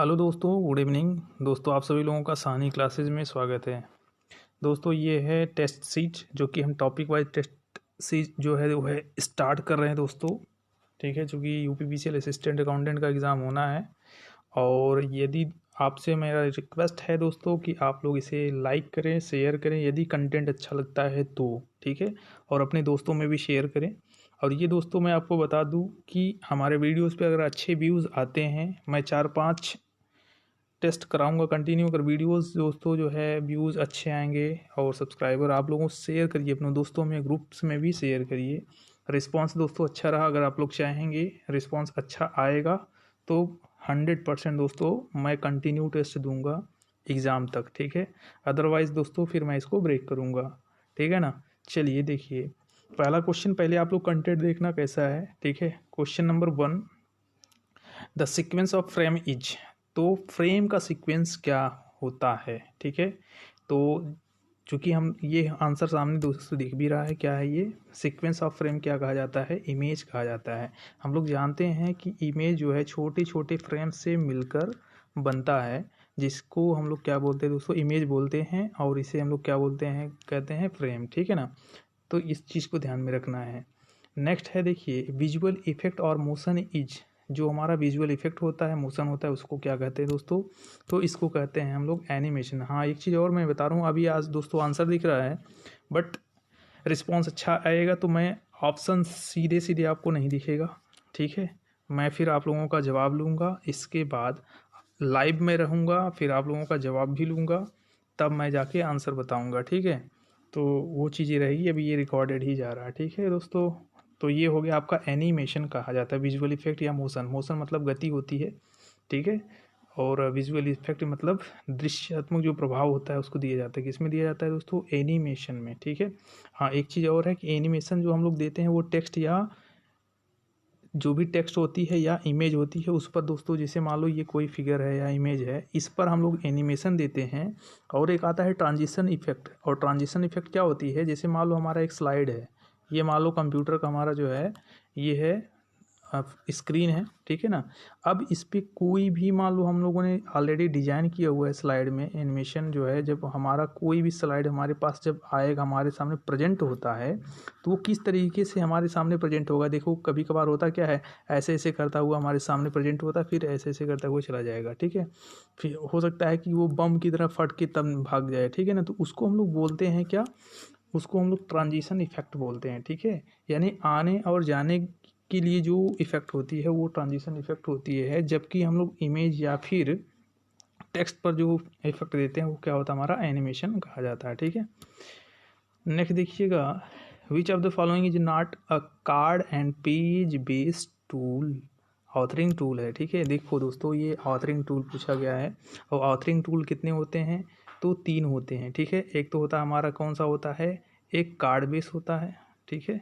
Hello दोस्तों, good evening. दोस्तों, आप सभी लोगों का साहनी क्लासेज में स्वागत है। दोस्तों, ये है टेस्ट सीट जो कि हम टॉपिक वाइज टेस्ट सीट जो है वो है स्टार्ट कर रहे हैं दोस्तों। ठीक है, चूँकि यूपीपीसीएल असिस्टेंट अकाउंटेंट का एग्ज़ाम होना है और यदि आपसे मेरा रिक्वेस्ट है दोस्तों कि आप लोग इसे लाइक करें, शेयर करें यदि कंटेंट अच्छा लगता है तो, ठीक है, और अपने दोस्तों में भी शेयर करें। और ये दोस्तों मैं आपको बता दूं कि हमारे वीडियोस पे अगर अच्छे व्यूज़ आते हैं, मैं 4-5 टेस्ट कराऊंगा कंटिन्यू। अगर वीडियोस दोस्तों जो है व्यूज़ अच्छे आएंगे और सब्सक्राइबर आप लोगों से शेयर करिए, अपने दोस्तों में ग्रुप्स में भी शेयर करिए। रिस्पांस दोस्तों अच्छा रहा, अगर आप लोग चाहेंगे रिस्पांस अच्छा आएगा तो 100% दोस्तों मैं कंटिन्यू टेस्ट दूंगा एग्ज़ाम तक, ठीक है। अदरवाइज़ दोस्तों फिर मैं इसको ब्रेक करूँगा, ठीक है ना। चलिए देखिए, पहला क्वेश्चन, पहले आप लोग कंटेंट देखना कैसा है, ठीक है। Question number 1, the sequence of frame is. तो फ्रेम का सीक्वेंस क्या होता है, ठीक है। तो चूँकि हम ये आंसर सामने दोस्तों दिख भी रहा है, क्या है ये सीक्वेंस ऑफ फ्रेम क्या कहा जाता है, इमेज कहा जाता है। हम लोग जानते हैं कि इमेज जो है छोटे छोटे फ्रेम से मिलकर बनता है, जिसको हम लोग क्या बोलते हैं दोस्तों, इमेज बोलते हैं, और इसे हम लोग क्या बोलते हैं, कहते हैं फ्रेम, ठीक है ना। तो इस चीज़ को ध्यान में रखना है। नेक्स्ट है देखिए, विजुअल इफेक्ट और मोशन इज। जो हमारा विजुअल इफेक्ट होता है, मोशन होता है, उसको क्या कहते हैं दोस्तों, तो इसको कहते हैं हम लोग एनिमेशन। हाँ, एक चीज़ और मैं बता रहा हूँ, अभी आज दोस्तों आंसर दिख रहा है बट रिस्पॉन्स अच्छा आएगा तो मैं ऑप्शन सीधे सीधे आपको नहीं दिखेगा, ठीक है। मैं फिर आप लोगों का जवाब लूँगा, इसके बाद लाइव में रहूँगा, फिर आप लोगों का जवाब भी लूँगा, तब मैं जाके आंसर बताऊँगा, ठीक है। तो वो चीज़ें रहेगी, अभी ये रिकॉर्डेड ही जा रहा है, ठीक है दोस्तों। तो ये हो गया आपका एनिमेशन कहा जाता है, विजुअल इफेक्ट या मोशन। मोशन मतलब गति होती है, ठीक है, और विजुअल इफेक्ट मतलब दृश्यात्मक जो प्रभाव होता है उसको दिया जाता है। किसमें दिया जाता है दोस्तों, एनिमेशन में, ठीक है। हाँ, एक चीज़ और है कि एनिमेशन जो हम लोग देते हैं वो टेक्स्ट या जो भी टेक्स्ट होती है या इमेज होती है उस पर दोस्तों, जैसे मान लो ये कोई फिगर है या इमेज है, इस पर हम लोग एनिमेशन देते हैं। और एक आता है ट्रांजिशन इफेक्ट। और ट्रांजिशन इफेक्ट क्या होती है, जैसे मान लो हमारा एक स्लाइड है, ये मान लो कंप्यूटर का हमारा जो है ये है स्क्रीन है, ठीक है ना। अब इस पर कोई भी मान लो हम लोगों ने ऑलरेडी डिजाइन किया हुआ है स्लाइड में एनिमेशन जो है, जब हमारा कोई भी स्लाइड हमारे पास जब आएगा, हमारे सामने प्रेजेंट होता है, तो वो किस तरीके से हमारे सामने प्रेजेंट होगा। देखो कभी कभार होता क्या है, ऐसे ऐसे करता हुआ हमारे सामने प्रेजेंट होता है, फिर ऐसे ऐसे करता हुआ चला जाएगा, ठीक है। फिर हो सकता है कि वो बम की तरह फट के तब भाग जाए, ठीक है ना। तो उसको हम लोग बोलते हैं क्या, उसको हम लोग ट्रांजिशन इफेक्ट बोलते हैं, ठीक है। यानी आने और जाने के लिए जो इफेक्ट होती है वो ट्रांजिशन इफेक्ट होती है। जबकि हम लोग इमेज या फिर टेक्स्ट पर जो इफेक्ट देते हैं वो क्या होता है, हमारा एनिमेशन कहा जाता है, ठीक है। नेक्स्ट देखिएगा, which of the following is not a card and page based tool. Authoring tool है, ठीक है। देखो दोस्तों, ये ऑथरिंग टूल पूछा गया है, और ऑथरिंग टूल कितने होते हैं, तो 3 होते हैं, ठीक है। एक तो होता है हमारा कौन सा होता है, एक कार्ड बेस होता है, ठीक है,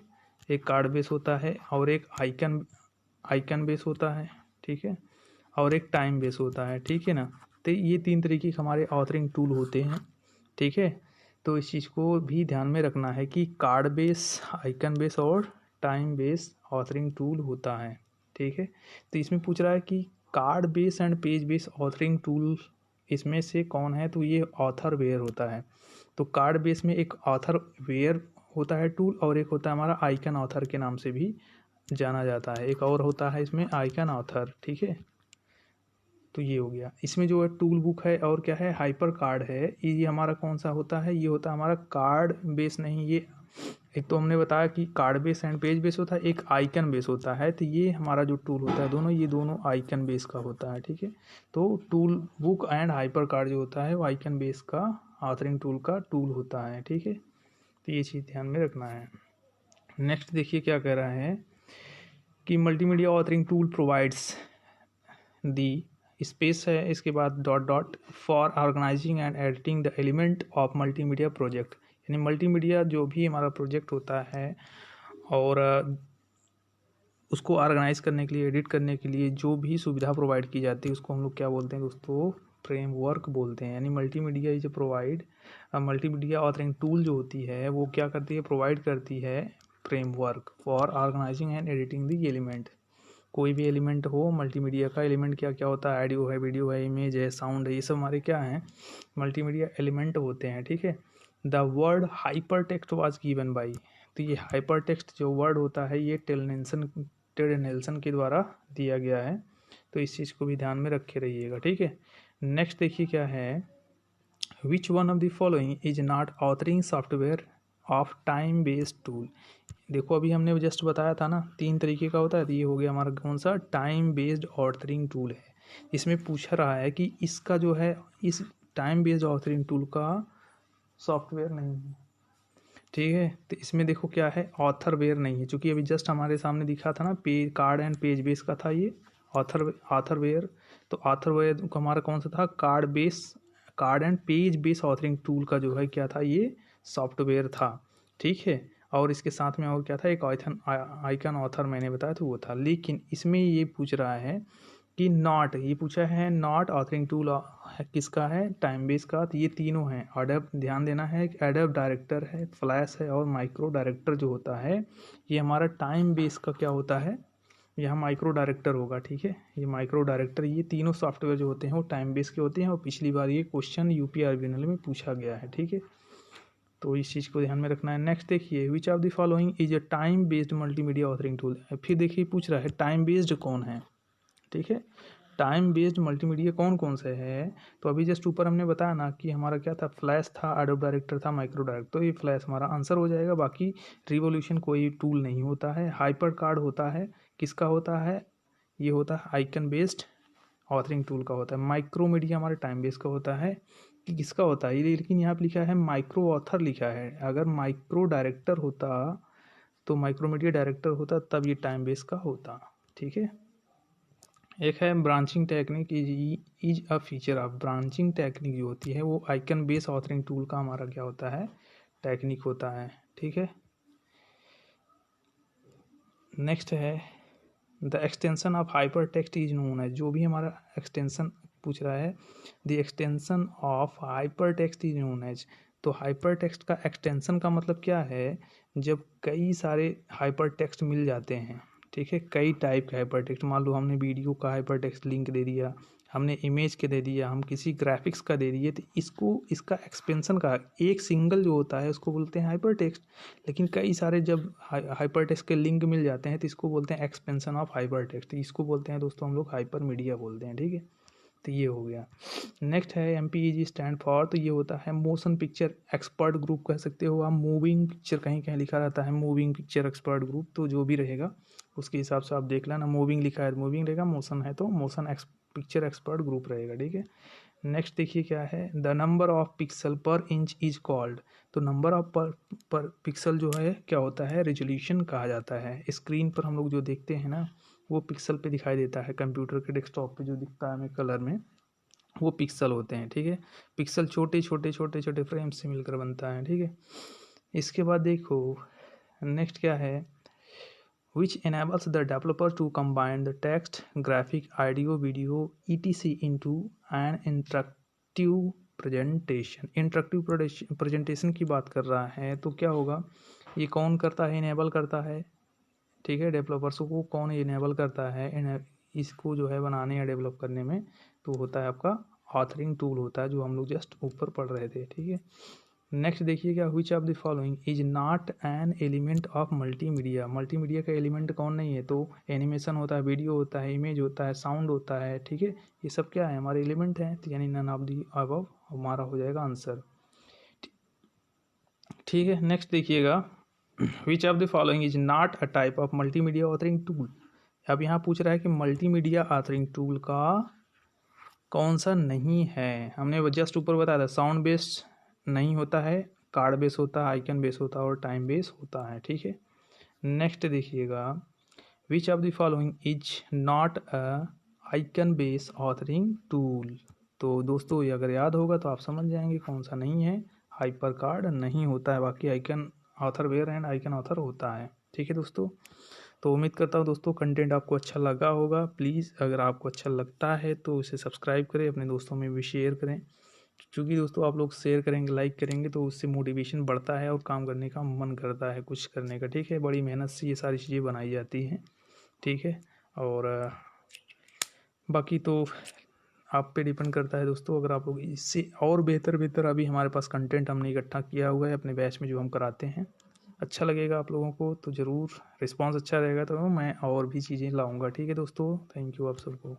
एक कार्ड बेस होता है, और एक आइकन आइकन बेस होता है, ठीक है, और एक टाइम बेस होता है, ठीक है ना। तो ये 3 तरीके के हमारे ऑथरिंग टूल होते हैं, ठीक है। तो इस चीज़ को भी ध्यान में रखना है कि कार्ड बेस, आइकन बेस और टाइम बेस ऑथरिंग टूल होता है, ठीक है। तो इसमें पूछ रहा है कि card base and page base authoring tool इसमें से कौन है, तो ये ऑथर वेयर होता है। तो कार्ड बेस में एक ऑथर वेयर होता है टूल, और एक होता है हमारा आइकन ऑथर के नाम से भी जाना जाता है, एक और होता है इसमें आइकन ऑथर, ठीक है। तो ये हो गया, इसमें जो है टूल बुक है और क्या है, हाइपर कार्ड है। ये हमारा कौन सा होता है, ये होता है हमारा कार्ड बेस नहीं, ये एक तो हमने बताया कि card base and page base होता है, एक आइकन बेस होता है। तो ये हमारा जो टूल होता है दोनों, ये दोनों आइकन बेस का होता है, ठीक है। तो tool book and hyper card जो होता है वो आइकन बेस का ऑथरिंग टूल का टूल होता है, ठीक है। तो ये चीज़ ध्यान में रखना है। नेक्स्ट देखिए क्या कह रहा है कि multimedia authoring tool provides the space है, इसके बाद dot dot for organising and editing the element of multimedia project. यानी मल्टीमीडिया जो भी हमारा प्रोजेक्ट होता है और उसको ऑर्गेनाइज करने के लिए, एडिट करने के लिए जो भी सुविधा प्रोवाइड की जाती है उसको हम लोग क्या बोलते हैं दोस्तों, फ्रेमवर्क बोलते हैं। यानी multimedia is provide, multimedia authoring tool जो होती है वो क्या करती है, प्रोवाइड करती है framework for organising and editing the element. कोई भी एलिमेंट हो मल्टीमीडिया का, एलिमेंट क्या क्या होता है, ऑडियो है, वीडियो है, इमेज है, साउंड है, ये सब हमारे क्या हैं, मल्टीमीडिया एलिमेंट होते हैं, ठीक है। The word hyper text was given by, तो ये हाइपर टेक्स्ट जो वर्ड होता है ये टेड नेल्सन के द्वारा दिया गया है, तो इस चीज़ को भी ध्यान में रखे रहिएगा, ठीक है। नेक्स्ट देखिए क्या है, which one of the following is not authoring software of time based tool. देखो अभी हमने जस्ट बताया था ना 3 तरीके का होता है, तो ये हो गया हमारा कौन सा, टाइम बेस्ड ऑथरिंग टूल है। इसमें पूछ रहा है कि इसका जो है इस टाइम बेस्ड ऑथरिंग टूल का सॉफ्टवेयर नहीं है, ठीक है। तो इसमें देखो क्या है, ऑथर वेयर नहीं है, चूंकि अभी जस्ट हमारे सामने दिखा था ना page card and page base का था ये ऑथर वेयर, तो ऑथर वेयर हमारा कौन सा था, card and page base authoring tool का जो है क्या था, ये सॉफ्टवेयर था, ठीक है। और इसके साथ में और क्या था, एक आइकन ऑथर मैंने बताया तो वो था। लेकिन इसमें ये पूछ रहा है कि नॉट, ये पूछा है नॉट ऑथरिंग टूल किसका है, टाइम बेस का, तो ये तीनों हैं। एडोब, ध्यान देना है कि एडोब डायरेक्टर है, फ्लैश है और माइक्रो डायरेक्टर जो होता है ये हमारा टाइम बेस का क्या होता है, यहाँ माइक्रो डायरेक्टर होगा, ठीक है। ये माइक्रो डायरेक्टर, ये तीनों सॉफ्टवेयर जो होते हैं वो टाइम बेस के होते हैं, और पिछली बार ये क्वेश्चन यूपीआरबीएनएल में पूछा गया है, ठीक है। तो इस चीज़ को ध्यान में रखना है। नेक्स्ट देखिए, which of the following is a time based multimedia authoring tool. फिर देखिए पूछ रहा है टाइम बेस्ड कौन है, ठीक है। टाइम बेस्ड मल्टीमीडिया कौन कौन से है, तो अभी जस्ट ऊपर हमने बताया ना कि हमारा क्या था, फ्लैश था, एडोब डायरेक्टर था, माइक्रो डायरेक्टर, तो ये फ्लैश हमारा आंसर हो जाएगा। बाकी रिवोल्यूशन कोई टूल नहीं होता है। हाइपर कार्ड होता है, किसका होता है, ये होता है आइकन बेस्ड ऑथरिंग टूल का होता है। माइक्रो मीडिया हमारे टाइम बेस्ड का होता है, कि किसका होता है ये, लेकिन यहाँ पे लिखा है माइक्रो ऑथर लिखा है। अगर माइक्रो डायरेक्टर होता तो माइक्रो मीडिया डायरेक्टर होता तब ये टाइम बेस्ड का होता, ठीक है। एक है branching technique is a feature of, branching technique जो होती है वो आइकन बेस ऑथरिंग टूल का हमारा क्या होता है, टेक्निक होता है, ठीक है। नेक्स्ट है the extension of hyper text is known है, जो भी हमारा एक्सटेंशन पूछ रहा है, the extension of hyper text is known as. तो हाइपर टेक्स्ट का एक्सटेंशन का मतलब क्या है, जब कई सारे हाइपर टेक्स्ट मिल जाते हैं, ठीक है, कई टाइप के हाइपर टेक्स्ट, मान लो हमने वीडियो का हाइपर टेक्स्ट लिंक दे दिया, हमने इमेज के दे दिया, हम किसी ग्राफिक्स का दे दिए, तो इसका एक्सपेंशन का एक सिंगल जो होता है उसको बोलते हैं हाइपर टेक्स्ट। लेकिन कई सारे जब हाइपर टेक्स्ट के लिंक मिल जाते हैं तो इसको बोलते हैं एक्सपेंशन ऑफ हाइपर टेक्स्ट, इसको बोलते हैं दोस्तों हम लोग हाइपर मीडिया बोलते हैं, ठीक है। तो ये हो गया। नेक्स्ट है MPEG स्टैंड फॉर, तो ये होता है मोशन पिक्चर एक्सपर्ट ग्रुप कह सकते हो आप, मूविंग पिक्चर कहीं कहीं लिखा रहता है मूविंग पिक्चर एक्सपर्ट ग्रुप, तो जो भी रहेगा उसके हिसाब से आप देख लेना, मूविंग लिखा है मूविंग रहेगा, मोशन है तो मोशन पिक्चर एक्सपर्ट ग्रुप रहेगा, ठीक है। नेक्स्ट देखिए क्या है, द नंबर ऑफ पिक्सल पर इंच इज कॉल्ड, तो नंबर ऑफ पर पिक्सल जो है क्या होता है, रेजोल्यूशन कहा जाता है। स्क्रीन पर हम लोग जो देखते हैं ना वो पिक्सल पे दिखाई देता है, कंप्यूटर के डेस्कटॉप पे जो दिखता है हमें कलर में वो पिक्सल होते हैं, ठीक है। पिक्सल छोटे छोटे छोटे छोटे फ्रेम से मिलकर बनता है, ठीक है। इसके बाद देखो नेक्स्ट क्या है, which enables the developer to combine the text, graphic, audio, video, etc. into an interactive presentation। Interactive presentation की बात कर रहा है, तो क्या होगा, ये कौन करता है, इनेबल करता है, ठीक है। डेवलपर्स को कौन इनेबल करता है इसको जो है बनाने या डेवलप करने में, तो होता है आपका ऑथरिंग टूल होता है, जो हम लोग जस्ट ऊपर पढ़ रहे थे, ठीक है। नेक्स्ट देखिए क्या, which of the following is not an element of multimedia, multimedia का एलिमेंट कौन नहीं है, तो एनिमेशन होता है, वीडियो होता है, इमेज होता है, साउंड होता है, ठीक है। ये सब क्या है, हमारे एलिमेंट हैं, तो यानी नन ऑफ द अबव हमारा हो जाएगा आंसर, ठीक है। नेक्स्ट देखिएगा, which of the following is not a type of multimedia authoring tool. अब यहाँ पूछ रहा है कि मल्टीमीडिया ऑथरिंग टूल का कौन सा नहीं है, हमने जस्ट ऊपर बताया था साउंड बेस्ड नहीं होता है, कार्ड बेस होता है, आइकन बेस होता है और टाइम बेस होता है, ठीक है। नेक्स्ट देखिएगा, which of the following is not a icon base authoring tool. तो दोस्तों ये अगर याद होगा तो आप समझ जाएंगे कौन सा नहीं है, हाइपर कार्ड नहीं होता है, बाकी icon Authorware and icon author होता है, ठीक है दोस्तों। तो उम्मीद करता हूँ दोस्तों कंटेंट आपको अच्छा लगा होगा। प्लीज़ अगर आपको अच्छा लगता है तो इसे सब्सक्राइब करें, अपने दोस्तों में भी शेयर करें, क्योंकि दोस्तों आप लोग शेयर करेंगे, लाइक करेंगे तो उससे मोटिवेशन बढ़ता है और काम करने का मन करता है, कुछ करने का, ठीक है। बड़ी मेहनत से ये सारी चीज़ें बनाई जाती हैं, ठीक है। और बाकी तो आप पे डिपेंड करता है दोस्तों। अगर आप लोग इससे और बेहतर अभी हमारे पास कंटेंट हमने इकट्ठा किया हुआ है अपने बैच में जो हम कराते हैं, अच्छा लगेगा आप लोगों को तो ज़रूर रिस्पांस अच्छा रहेगा तो मैं और भी चीज़ें लाऊंगा। ठीक है दोस्तों, थैंक यू आप सबको।